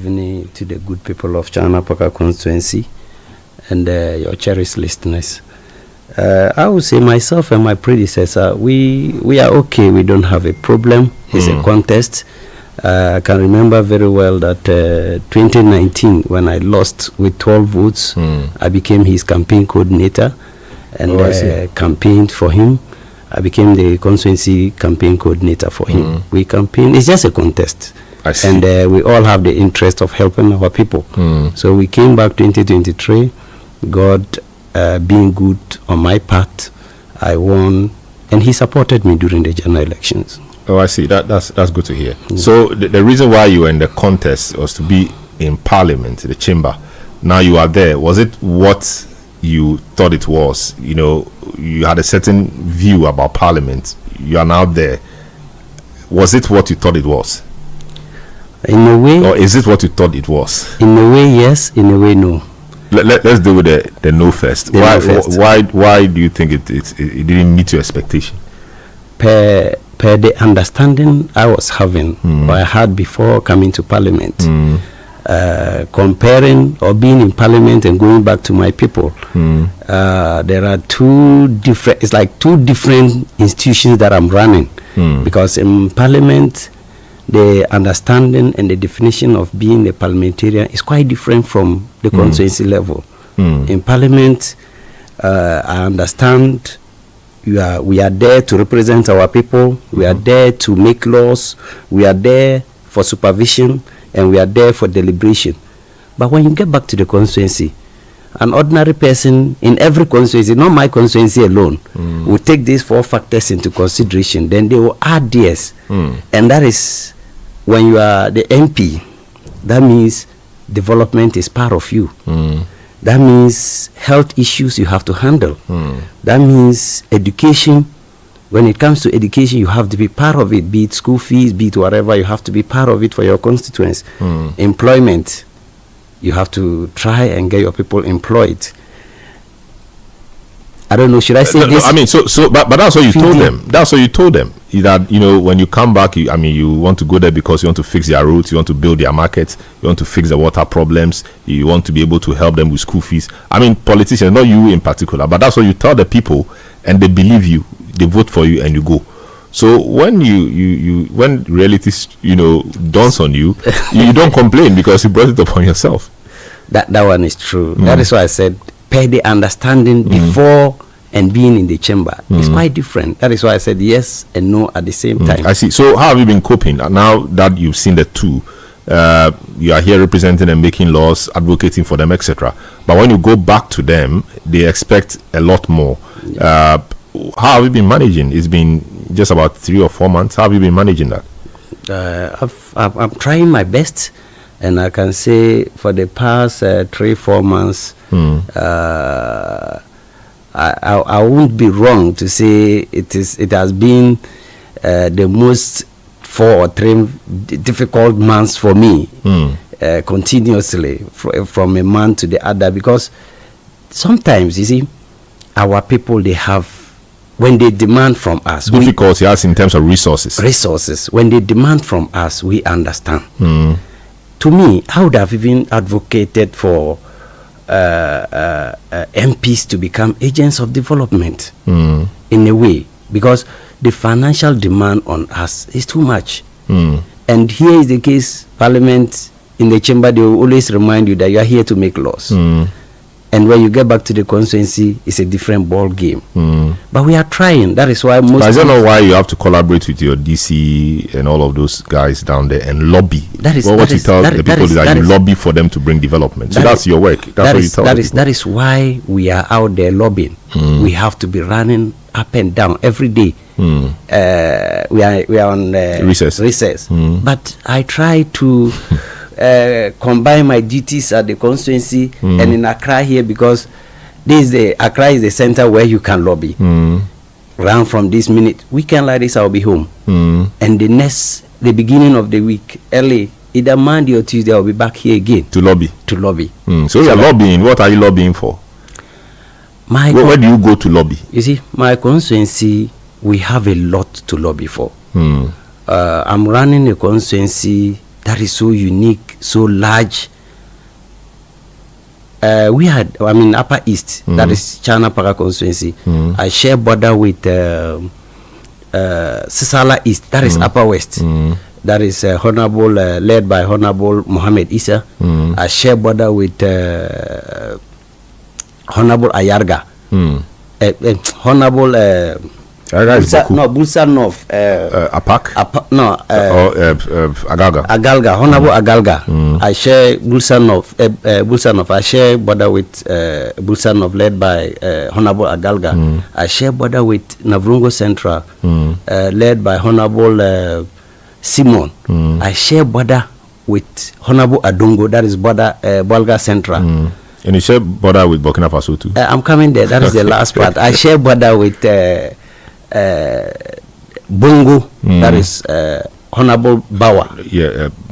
Evening to the good people of Chiana-Paga constituency and your cherished listeners. I would say myself and my predecessor, we are okay. We don't have a problem. It's a contest. I can remember very well that 2019, when I lost with 12 votes, I became his campaign coordinator and campaigned for him. I became the constituency campaign coordinator for him. We campaigned. It's just a contest. And we all have the interest of helping our people. So we came back 2023. God being good on my part, I won, and he supported me during the general elections. Oh, I see. That's good to hear. So the reason why you were in the contest was to be in Parliament, the chamber. Now you are there. Was it what you thought it was? You know, you had a certain view about Parliament. You are now there. Was it what you thought it was? In a way, or is it what you thought it was? In a way, yes. In a way, no. Let's deal with the no first. Why do you think it didn't meet your expectation? Per the understanding I was having, or I had before coming to Parliament, comparing or being in Parliament and going back to my people, there are two different. It's like two different institutions that I'm running, because in Parliament, the understanding and the definition of being a parliamentarian is quite different from the constituency level. In Parliament, I understand we are there to represent our people, we are there to make laws, we are there for supervision, and we are there for deliberation. But when you get back to the constituency, an ordinary person in every constituency, not my constituency alone, will take these four factors into consideration, then they will add theirs. And that is, when you are the MP, that means development is part of you. That means health issues you have to handle. That means education. When it comes to education, you have to be part of it, be it school fees, be it whatever, you have to be part of it for your constituents. Employment, you have to try and get your people employed. I don't know, should I say this? I mean, but that's what you told them. That's what you told them. That, you know, when you come back, you want to go there because you want to fix their roads, you want to build their markets, you want to fix the water problems, you want to be able to help them with school fees. I mean, politicians, not you in particular, but that's what you tell the people, and they believe you, they vote for you, and you go. So when when reality, dawns on you, you don't complain because you brought it upon yourself. That one is true. That is why I said, per the understanding before and being in the chamber is quite different. That is why I said yes and no at the same time. I see. So how have you been coping now that you've seen the two? You are here representing and making laws, advocating for them, etc. But when you go back to them, they expect a lot more. How have you been managing? It's been just about 3 or 4 months. How have you been managing that? I'm trying my best. And I can say for the past 3-4 months, I won't be wrong to say it has been the most 4 or 3 difficult months for me, continuously from a month to the other, because sometimes, you see, our people, they have, when they demand from us, difficulty as in terms of resources, when they demand from us, we understand. To me, I would have even advocated for MPs to become agents of development in a way, because the financial demand on us is too much. And here is the case, Parliament, in the chamber, they will always remind you that you are here to make laws. And when you get back to the constituency, it's a different ball game. But we are trying. That is why most. I don't know why you have to collaborate with your DC and all of those guys down there and lobby. That is what you tell the people, that you lobby for them to bring development. So that's your work. That's what you tell them. That is why we are out there lobbying. We have to be running up and down every day. We are on recess. But I try to combine my duties at the constituency and in Accra here, because Accra is the center where you can lobby. Round from this minute, weekend like this, I'll be home. And the beginning of the week, early, either Monday or Tuesday, I'll be back here again to lobby. So you're lobbying. What are you lobbying for? Where do you go to lobby? You see, my constituency, we have a lot to lobby for. I'm running a constituency that is so unique, so large. We had, I mean, Upper East, that is Chiana-Paga constituency. I share border with Sisala East, that is Upper West. That is Honorable, led by Honorable Mohammed Issa. I share border with Honorable Ayarga. Honorable Bulsa North. Apak? Agalga. Honorable Agalga. I share Bulsa North. I share border with Bulsa North, led by Honorable Agalga. I share border with Navrungo Central, led by Honorable Simon. I share border with Honorable Adongo, that is border Bolga Central. And you share border with Burkina Faso too? I'm coming there. That is the last part. I share border with Bongo, that is Honorable Bawa.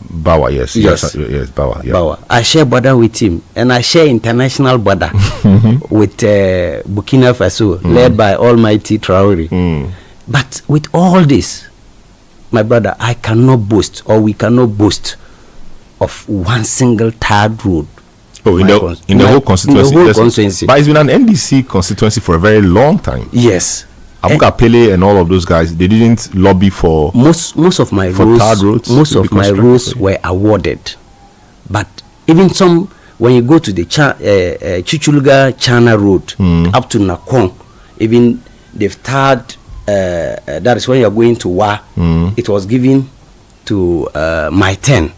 Bawa, yes. Yes, Bawa. Yeah. Bawa. I share border with him, and I share international border with Burkina Faso, led by Almighty Traore. But with all this, my brother, I cannot boast, or we cannot boast, of one single tarred road. Oh, in the whole constituency. In the whole constituency. But it's been an NDC constituency for a very long time. Yes. Abuka Pele and all of those guys, they didn't lobby for most of my roads. Most of my roads were awarded, but even some, when you go to the Chichulga Chana Road up to Nakong, even they've tarred. That is when you're going to Wa. It was given to my 10.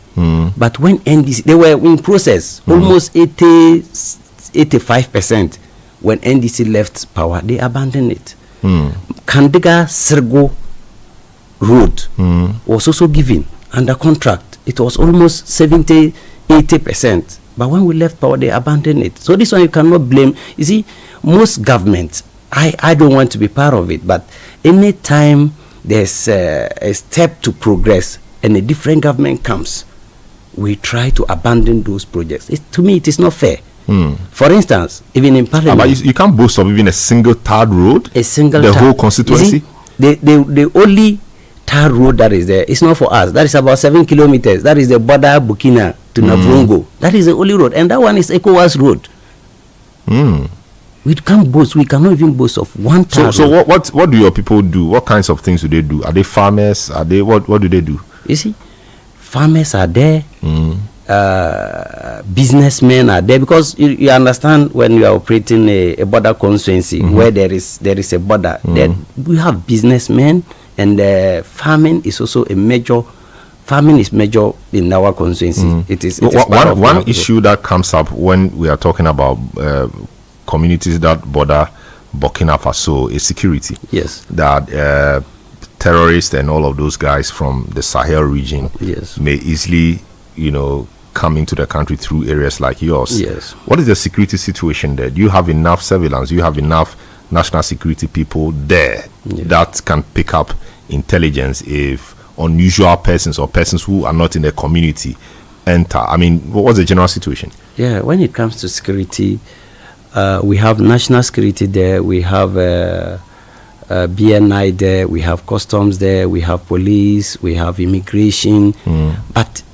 But when NDC, they were in process, almost 85%. When NDC left power, they abandoned it. Kandiga Sergo Road was also given under contract. It was almost 70-80%. But when we left power, they abandoned it. So this one you cannot blame. You see, most governments, I don't want to be part of it, but anytime there's a step to progress and a different government comes, we try to abandon those projects. To me, it is not fair. For instance, even in Parliament, but you can't boast of even a single tarred road. The whole constituency. The only tarred road that is there is not for us. That is about 7 kilometers. That is the border Burkina to Navrungo. That is the only road, and that one is ECOWAS road. We can't boast. We cannot even boast of one tarred road. So what do your people do? What kinds of things do they do? Are they farmers? Are they what do they do? You see, farmers are there. Businessmen are there, because you understand, when you are operating a border constituency where there is a border, that we have businessmen, and farming is also a major. Farming is major in our constituency. It is one issue that comes up when we are talking about communities that border Burkina Faso is security. Yes, that terrorists and all of those guys from the Sahel region may easily, come into the country through areas like yours. Yes. What is the security situation there? Do you have enough surveillance? Do you have enough national security people there that can pick up intelligence if unusual persons or persons who are not in the community enter? I mean, what's the general situation? Yeah, when it comes to security, we have national security there, we have BNI there, we have customs there, we have police, we have immigration, but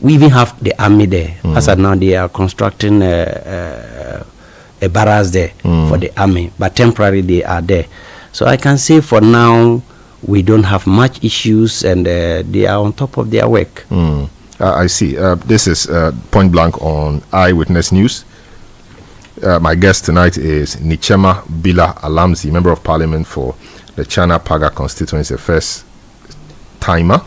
we even have the army there. As of now, they are constructing a barracks there for the army, but temporarily they are there. So I can say for now, we don't have much issues, and they are on top of their work. I see. This is Point Blank on Eyewitness News. My guest tonight is Nichema Bila Alamzi, Member of Parliament for the Chiana-Paga constituency, first timer,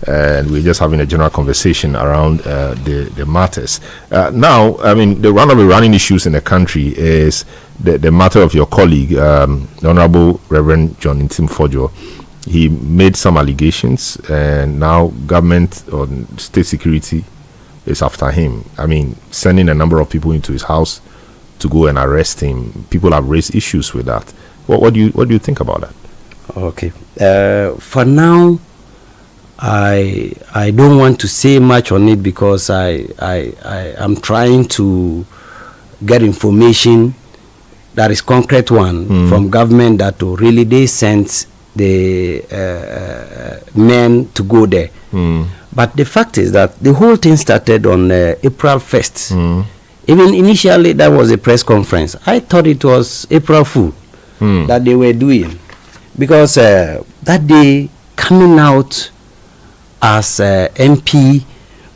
and we're just having a general conversation around the matters. Now, I mean, one of the running issues in the country is the matter of your colleague, the Honorable Reverend John Ntim Fojo. He made some allegations, and now government or state security is after him. I mean, sending a number of people into his house to go and arrest him. People have raised issues with that. What do you think about that? Okay. For now, I don't want to say much on it, because I am trying to get information that is concrete one from government, that really they sent the men to go there. But the fact is that the whole thing started on April 1st. Even initially, that was a press conference. I thought it was April Fool that they were doing. Because that day, coming out as MP,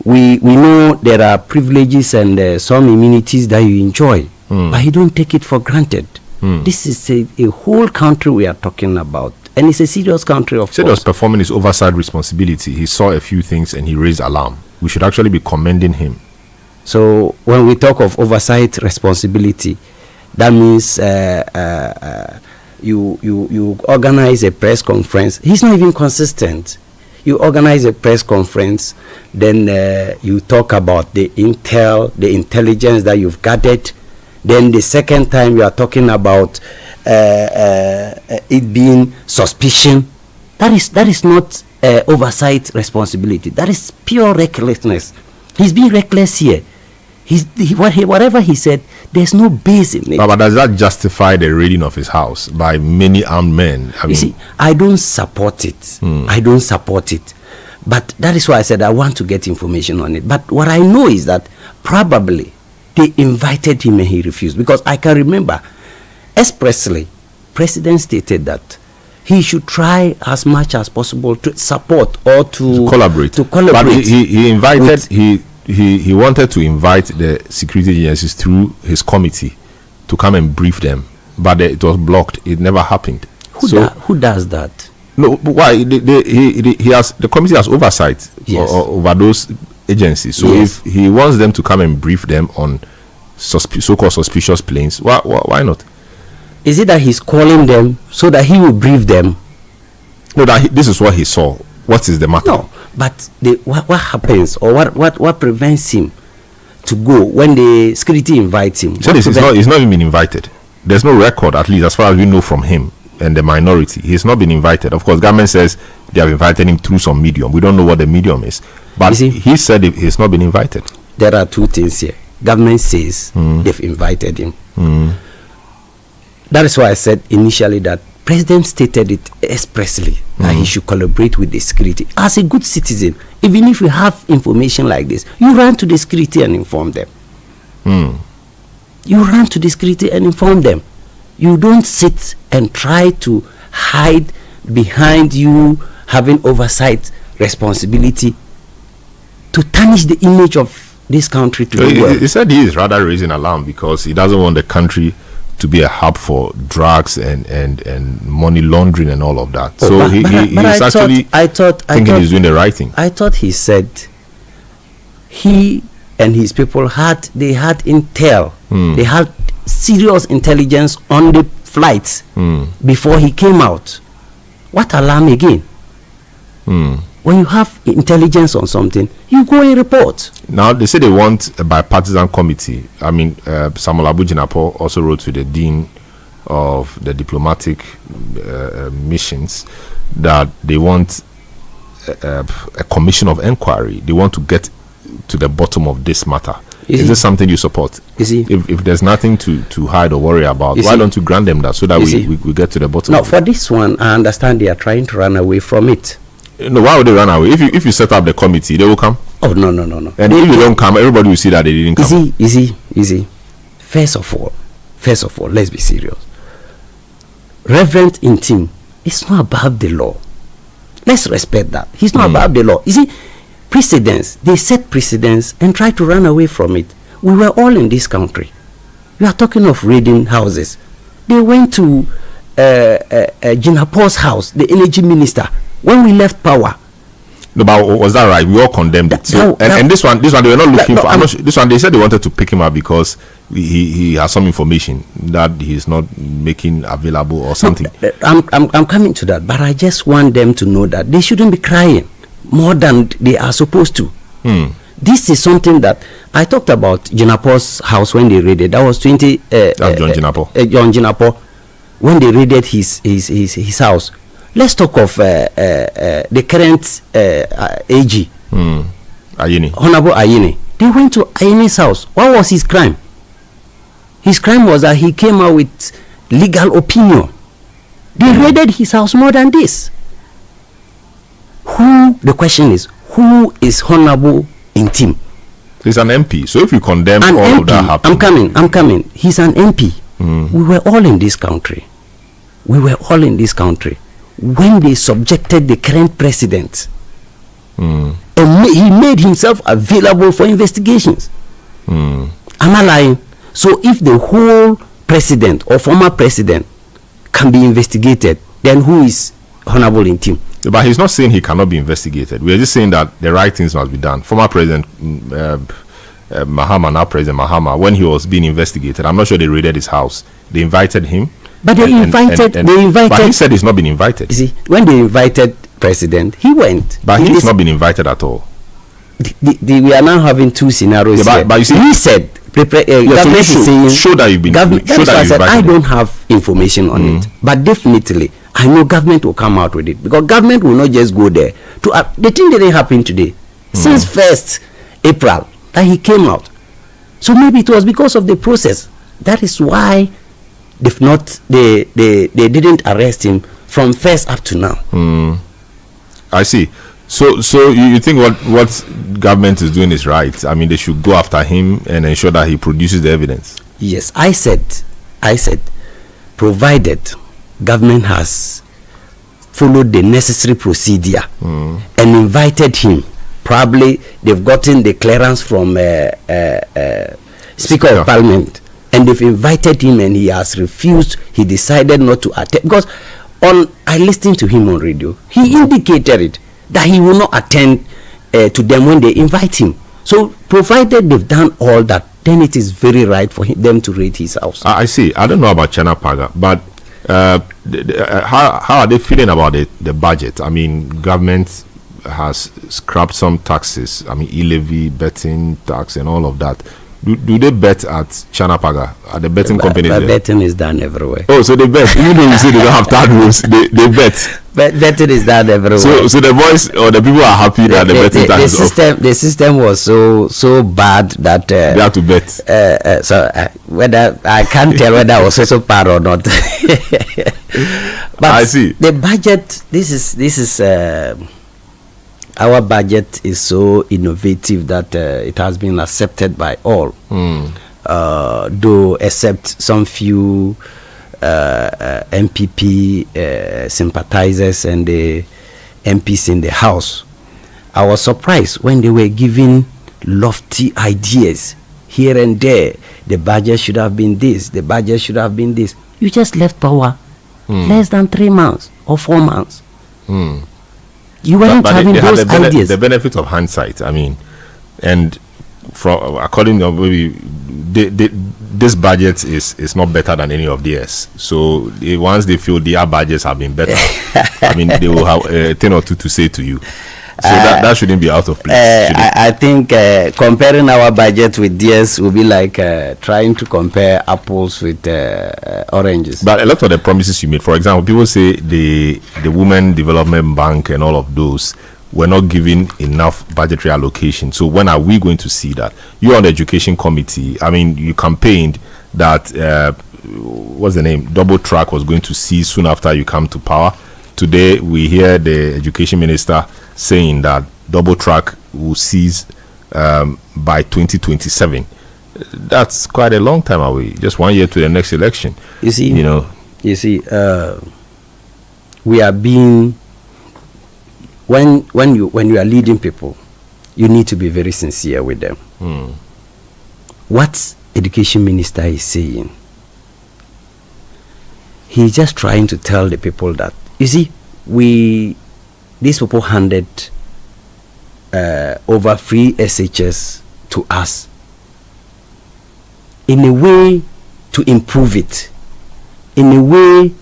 we know there are privileges and some immunities that you enjoy. But you don't take it for granted. This is a whole country we are talking about. And it's a serious country, of course. He was performing his oversight responsibility. He saw a few things and he raised alarm. We should actually be commending him. So when we talk of oversight responsibility, that means you organize a press conference. He's not even consistent. You organize a press conference, then you talk about the intel, the intelligence that you've gathered. Then the second time you are talking about it being suspicion. That is not oversight responsibility. That is pure recklessness. He's being reckless here. Whatever he said, there's no base in it. But does that justify the raiding of his house by many armed men? You see, I don't support it. I don't support it. But that is why I said I want to get information on it. But what I know is that probably they invited him and he refused. Because I can remember, expressly, President stated that he should try as much as possible to support or to collaborate. But he invited, he wanted to invite the security agencies through his committee to come and brief them. But it was blocked. It never happened. Who does that? No, why? The committee has oversight over those agencies. So if he wants them to come and brief them on so-called suspicious planes, why not? Is it that he's calling them so that he will brief them? No, this is what he saw. What is the matter? No, but what happens or what prevents him to go when the security invites him? So he's not even been invited. There's no record, at least as far as we know from him and the minority. He's not been invited. Of course, government says they have invited him through some medium. We don't know what the medium is. But he said he's not been invited. There are two things here. Government says they've invited him. That is why I said initially that President stated it expressly that he should collaborate with the security. As a good citizen, even if you have information like this, you run to the security and inform them. You run to the security and inform them. You don't sit and try to hide behind you having oversight responsibility to tarnish the image of this country to the world. He said he is rather raising alarm because he doesn't want the country to be a hub for drugs and money laundering and all of that. So I thought he's doing the right thing. I thought he said he and his people had intel. They had serious intelligence on the flights before he came out. What alarm again? When you have intelligence on something, you go and report. Now, they say they want a bipartisan committee. I mean, Samuel Abu-Jinapor also wrote to the Dean of the Diplomatic Missions that they want a commission of inquiry. They want to get to the bottom of this matter. Is this something you support? If there's nothing to hide or worry about, why don't you grant them that so that we get to the bottom of it? No, for this one, I understand they are trying to run away from it. No, why would they run away? If you set up the committee, they will come. Oh, no. And if you don't come, everybody will see that they didn't come. Easy. First of all, let's be serious. Reverend Intim is not above the law. Let's respect that. He's not above the law. You see, precedents, they set precedents and try to run away from it. We were all in this country. We are talking of raiding houses. They went to Jinapor's house, the energy minister, when we left power. No, but was that right? We all condemned it. So, and this one, they were not looking for. This one, they said they wanted to pick him up because he has some information that he's not making available or something. No, I'm coming to that, but I just want them to know that they shouldn't be crying more than they are supposed to. This is something that I talked about. Jinapor's house when they raided. That was That's John Jinapor. John Jinapor, when they raided his house. Let's talk of the current AG, Ayini. Honorable Ayini. They went to Ayini's house. What was his crime? His crime was that he came out with legal opinion. They raided his house more than this. The question is, who is honorable in team? He's an MP. So if you condemn An all MP, of that happening, I'm coming. He's an MP. We were all in this country. When they subjected the current president, and he made himself available for investigations. Am I lying? So if the whole president or former president can be investigated, then who is honorable in team? But he's not saying he cannot be investigated. We are just saying that the right things must be done. Former President Mahama, now President Mahama, when he was being investigated, I'm not sure they raided his house. They invited him. But they invited. But he said he's not been invited. You see, when they invited president, he went. But he's not been invited at all. We are now having two scenarios. Yeah, here. but you see, he said, government is saying, show that you've been. I don't have information on it, but definitely I know government will come out with it, because government will not just go there to the thing that didn't happen today. Since 1st April that he came out, so maybe it was because of the process. That is why they didn't arrest him from 1st up to now. I see. So you think what government is doing is right? I mean, they should go after him and ensure that he produces the evidence. Yes, I said, provided government has followed the necessary procedure and invited him. Probably they've gotten the clearance from Speaker of Parliament, and they've invited him and he has refused. He decided not to attend, because I listened to him on radio. He indicated it, that he will not attend to them when they invite him. So provided they've done all that, then it is very right for them to raid his house. I see. I don't know about Chiana-Paga, but how are they feeling about the budget? I mean, government has scrapped some taxes. I mean, e-levy, betting tax, and all of that. Do they bet at Chiana-Paga, at the betting company? Betting is done everywhere. Oh, so they bet. Even though you say they don't have third rules, they bet. Betting is done everywhere. So the boys or the people are happy that the betting tax is off. The system was so bad that they have to bet. Whether I can't tell whether I was so bad or not. But I see. The budget. This is. Our budget is so innovative that it has been accepted by all, though except some few MPP sympathizers and the MPs in the House. I was surprised when they were giving lofty ideas here and there. The budget should have been this. The budget should have been this. You just left power less than 3 months or 4 months. You weren't having those ideas. The benefit of hindsight, I mean, and from according to maybe this budget is not better than any of theirs. So once they feel their budgets have been better, I mean, they will have a thing or two to say to you. So that shouldn't be out of place. I think comparing our budget with theirs will be like trying to compare apples with oranges. But a lot of the promises you made, for example, people say the Women Development Bank and all of those were not given enough budgetary allocation. So when are we going to see that? You're on the education committee. I mean, you campaigned that what's the name? Double track was going to cease soon after you come to power. Today we hear the education minister saying that double track will cease by 2027. That's quite a long time away. Just 1 year to the next election. You see, we are being when you are leading people, you need to be very sincere with them. What education minister is saying, he's just trying to tell the people that, you see, these people handed over free SHS to us in a way to improve it, in a way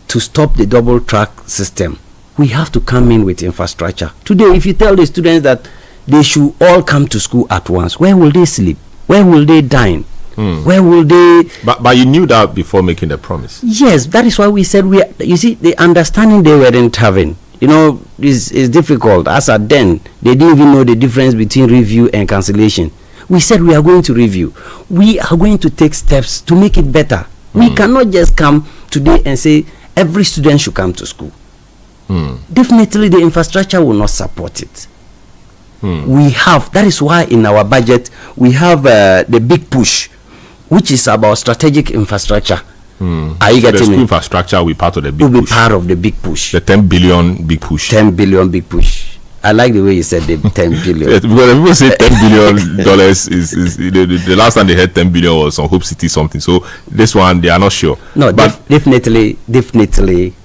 to stop the double track system. We have to come in with infrastructure. Today, if you tell the students that they should all come to school at once, where will they sleep? Where will they dine? Where will they? But you knew that before making the promise. Yes, that is why we said you see, the understanding they weren't having, is difficult. As at then, they didn't even know the difference between review and cancellation. We said we are going to review. We are going to take steps to make it better. We cannot just come today and say every student should come to school. Definitely the infrastructure will not support it. We have, that is why in our budget we have the big push, which is about strategic infrastructure. Are you getting the me? Infrastructure will be part of the big Will be push. part of the big push. The 10 billion big push. 10 billion big push. I like the way you said the 10 billion. Yes, because if people say $10 billion dollars is the last time they heard 10 billion was on Hope City something. So this one they are not sure. No, but definitely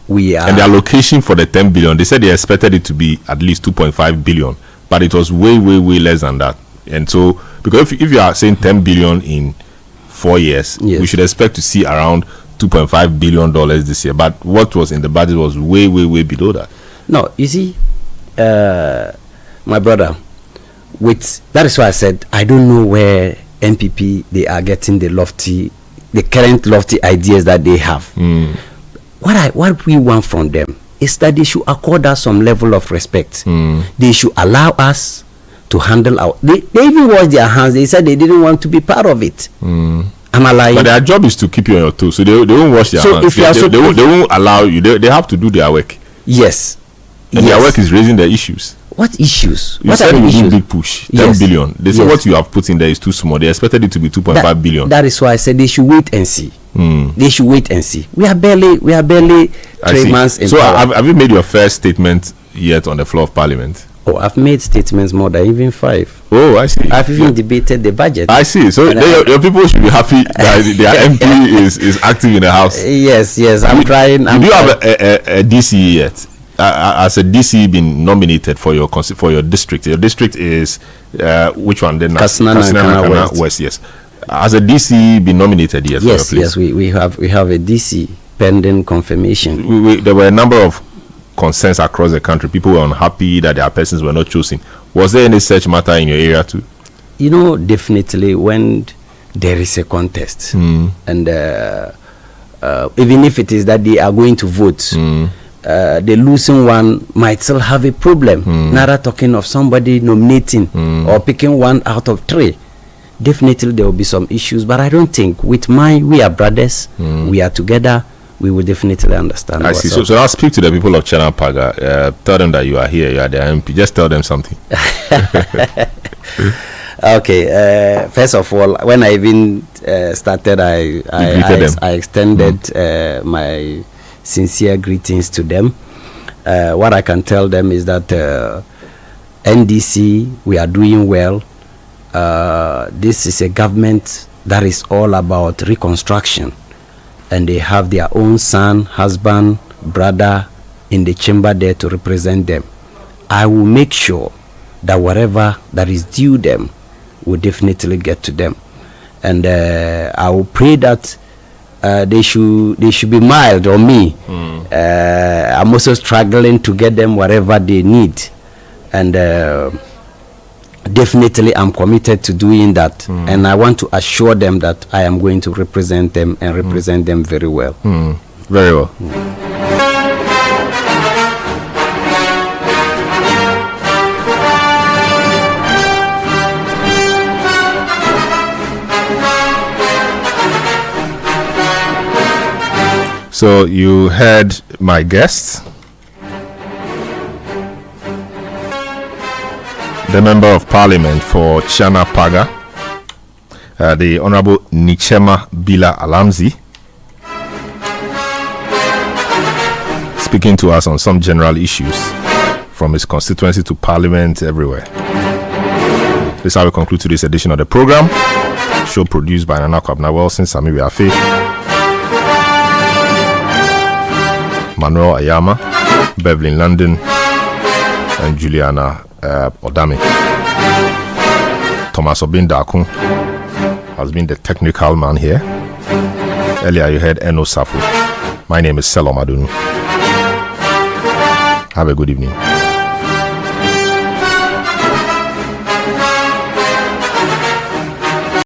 we are. And the allocation for the 10 billion, they said they expected it to be at least 2.5 billion, but it was way less than that. And so because if you are saying 10 billion in 4 years, Yes. we should expect to see around $2.5 billion this year. But what was in the budget was way below that. No, you see, my brother, that is why I said I don't know where NPP they are getting the current lofty ideas that they have. What we want from them is that they should accord us some level of respect. They should allow us to handle our. They even washed their hands. They said they didn't want to be part of it. Am I lying? But their job is to keep you on your toes, so they won't wash their hands. They won't allow you. They have to do their work. Yes. And their work is raising the issues. What issues? You what said are the you issues? do big push, 10 Yes. billion. They say Yes. what you have put in there is too small. They expected it to be 2.5 billion. That is why I said they should wait and see. They should wait and see. We are barely I 3 see. months in So power. have you made your first statement yet on the floor of Parliament? Oh, I've made statements more than even 5. Oh, I see. I've even debated the budget. I see. So And your people should be happy that their MP is active in the House. Yes. I'm trying. Do you have a DCE yet? Has a DCE been nominated for your district? Your district is which one? Then Katsina Nankana West. Yes. Has a DCE been nominated yet? Yes, for your place? yes. We have a DC pending confirmation. There were a number of concerns across the country. People were unhappy that their persons were not chosen. Was there any such matter in your area too? You know, definitely when there is a contest, and even if it is that they are going to vote, the losing one might still have a problem. Not talking of somebody nominating or picking one out of 3. Definitely there will be some issues, but I don't think we are brothers, we are together, we will definitely understand. I see. So I'll speak to the people of Chiana-Paga. Tell them that you are here, you are the MP. Just tell them something. Okay. First of all, when I even started, I extended my sincere greetings to them. What I can tell them is that NDC, we are doing well. This is a government that is all about reconstruction, and they have their own son, husband, brother in the chamber there to represent them. I will make sure that whatever that is due them will definitely get to them, and I will pray that they should be mild on me. I'm also struggling to get them whatever they need, and definitely I'm committed to doing that, and I want to assure them that I am going to represent them and represent them very well. Very well. So you heard my guest, the Member of Parliament for Chiana-Paga, the Honorable Nichema Bila Alamzi, speaking to us on some general issues from his constituency to Parliament everywhere. This is how we conclude today's edition of the program. Show produced by Nana Kwabna Wilson, Sami Wiafe, Manuel Ayama, Beverly London, and Juliana Odame. Thomas Obin Dakun has been the technical man here. Earlier you heard Eno Safu. My name is Selo Madunu. Have a good evening.